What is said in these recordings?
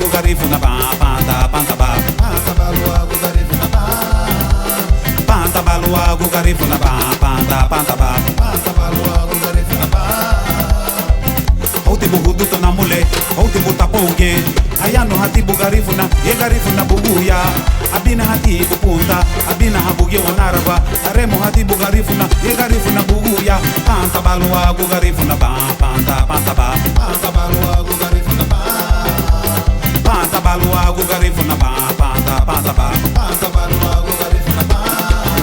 gu Garifuna Ba, Paunta Ba. Paunta Ba gu Garifuna Ba, Paunta Ba. Houti bugudu to na mule, houti butapoge. Ayano hati bu Garifuna, ye Garifuna buguya. Abina hati bu Punta, abina habuge wanaraba. Aremo hati bu Garifuna, ye Garifuna buguya. Paunta Ba gu Garifuna Ba, Paunta Ba. Paunta Ba gu Garifuna Ba, Paunta Ba gu Garifuna Ba, Paunta Ba. Paunta Ba gu Garifuna Ba.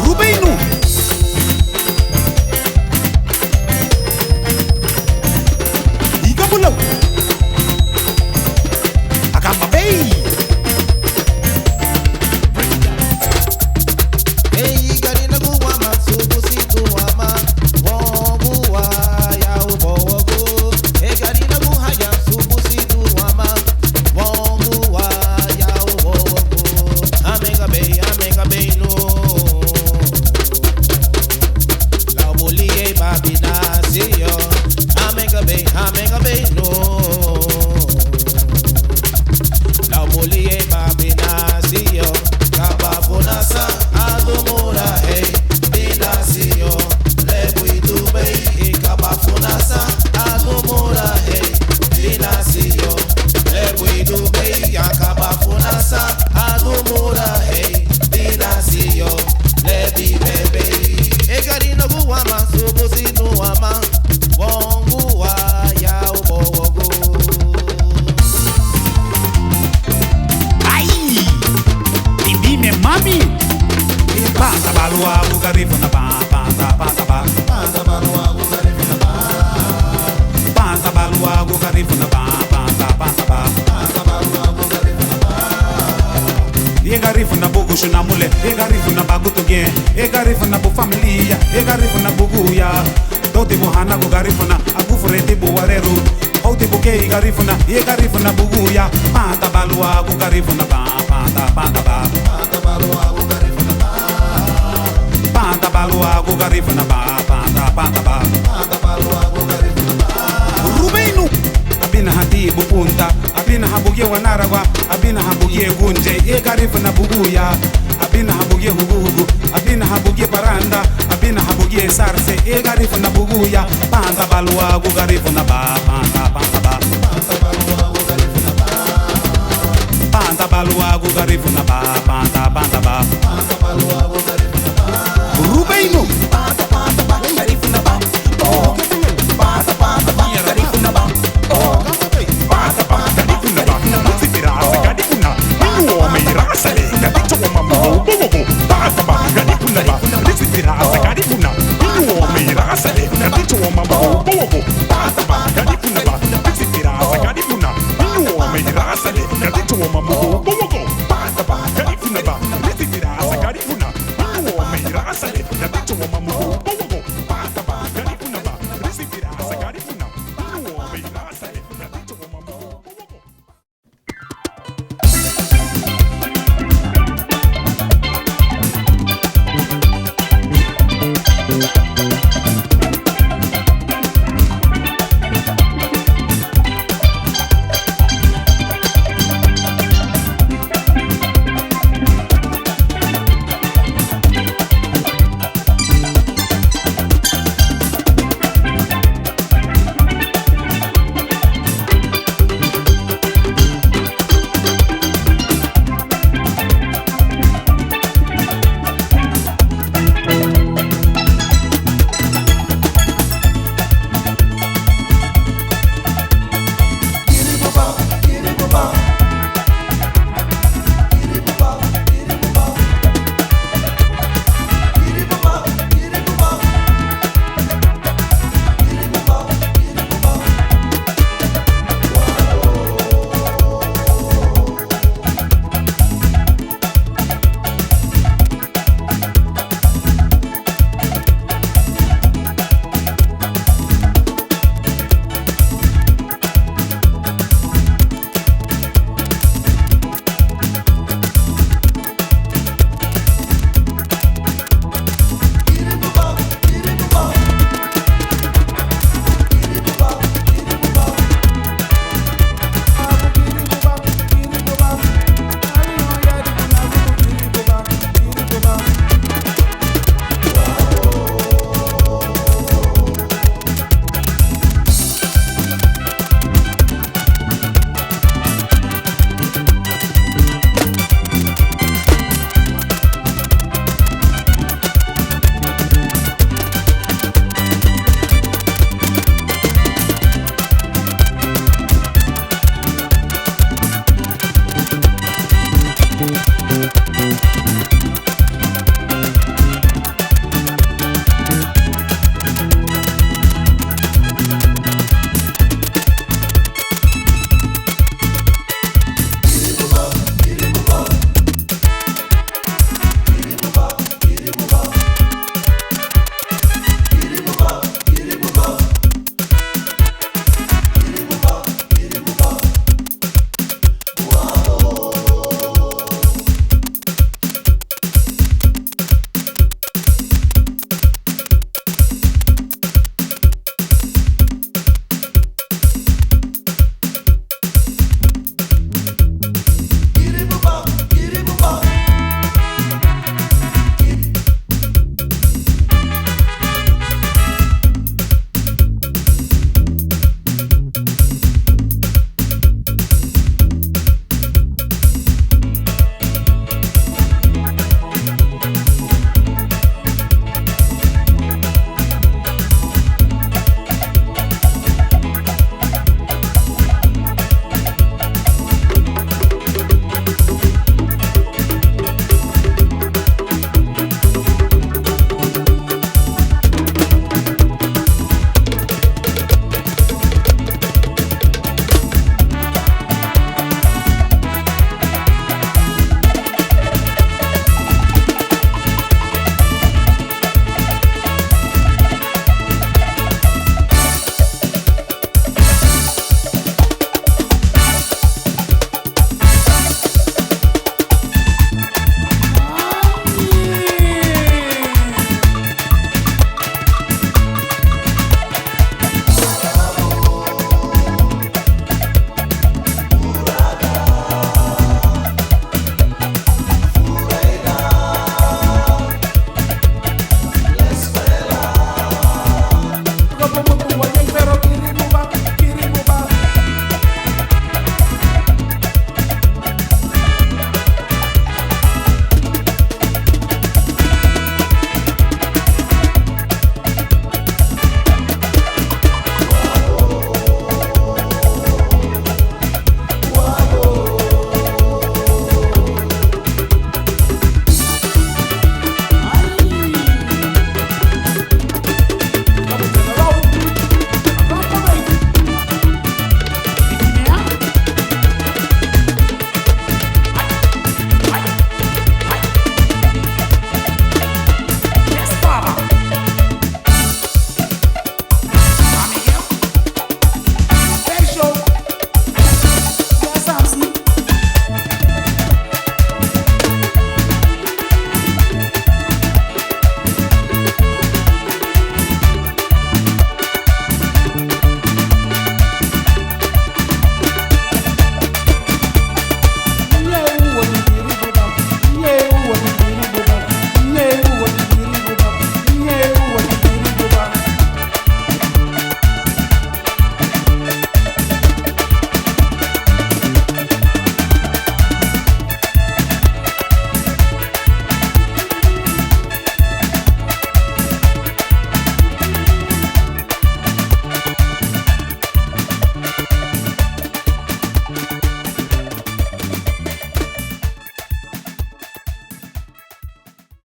Rubeinu. Pulau Akamba Bay. Hey, garina guwa matsubu situ ama woguwa ya ubogo. Hey, garina guha ya subu situ ama woguwa ya ubogo. Amenga bay no. La bolie babina siyo. Amenga bay no. La bolie babina siyo. Kabafuna sa adumura hey binasiyo. Lebui dubei kabafuna sa adumura hey binasiyo. Lebui dubei kabafuna sa adumura hey binasiyo. Lebi bebe egarina guwama subu sinu ama wonguwa ya ubogo. Ai, Bibime mami. Paunta Ba gu Garifuna Ba, Paunta Ba. Paunta Ba gu Garifuna Ba, Paunta Ba gu Garifuna Ba, Paunta Ba. Paunta Ba gu Garifuna Ba. Ye Garifuna bugu shuna mule, ye Garifuna bagu tuge, ye Garifuna bu familia, ye Garifuna buguya. Doti buhana gu Garifuna, agu fureti bu wareru. Houti buke Garifuna, ye Garifuna buguya. Paunta Ba gu Garifuna Ba, Paunta Ba. Paunta Ba gu Garifuna Ba, Paunta Ba gu Garifuna Ba, Paunta Ba. Paunta Ba gu Garifuna Ba. Rubeinu. Abina hati bu Punta, abina habuge wanaragwa, abina habuge gunje, ye Garifuna buguya. Abina habuge hugu, abina habuge paranda, abina habuge sarse, ye Garifuna buguya. Paunta Ba gu Garifuna Ba, Paunta Ba. Paunta Ba gu Garifuna Ba, Paunta Ba gu Garifuna Ba, Paunta Ba. Paunta Ba gu Garifuna Ba. Rubeinu. Paunta Ba, Garifuna Ba. Oh, Paunta Ba, Garifuna Ba. Oh, Paunta Ba, Garifuna Ba. Sipirasa Garifuna, minyo meirasa le, gabicho mama bobo. Paunta Ba, Garifuna Ba. Sipirasa Garifuna, minyo meirasa le, gabicho mama bobo. Paunta Ba,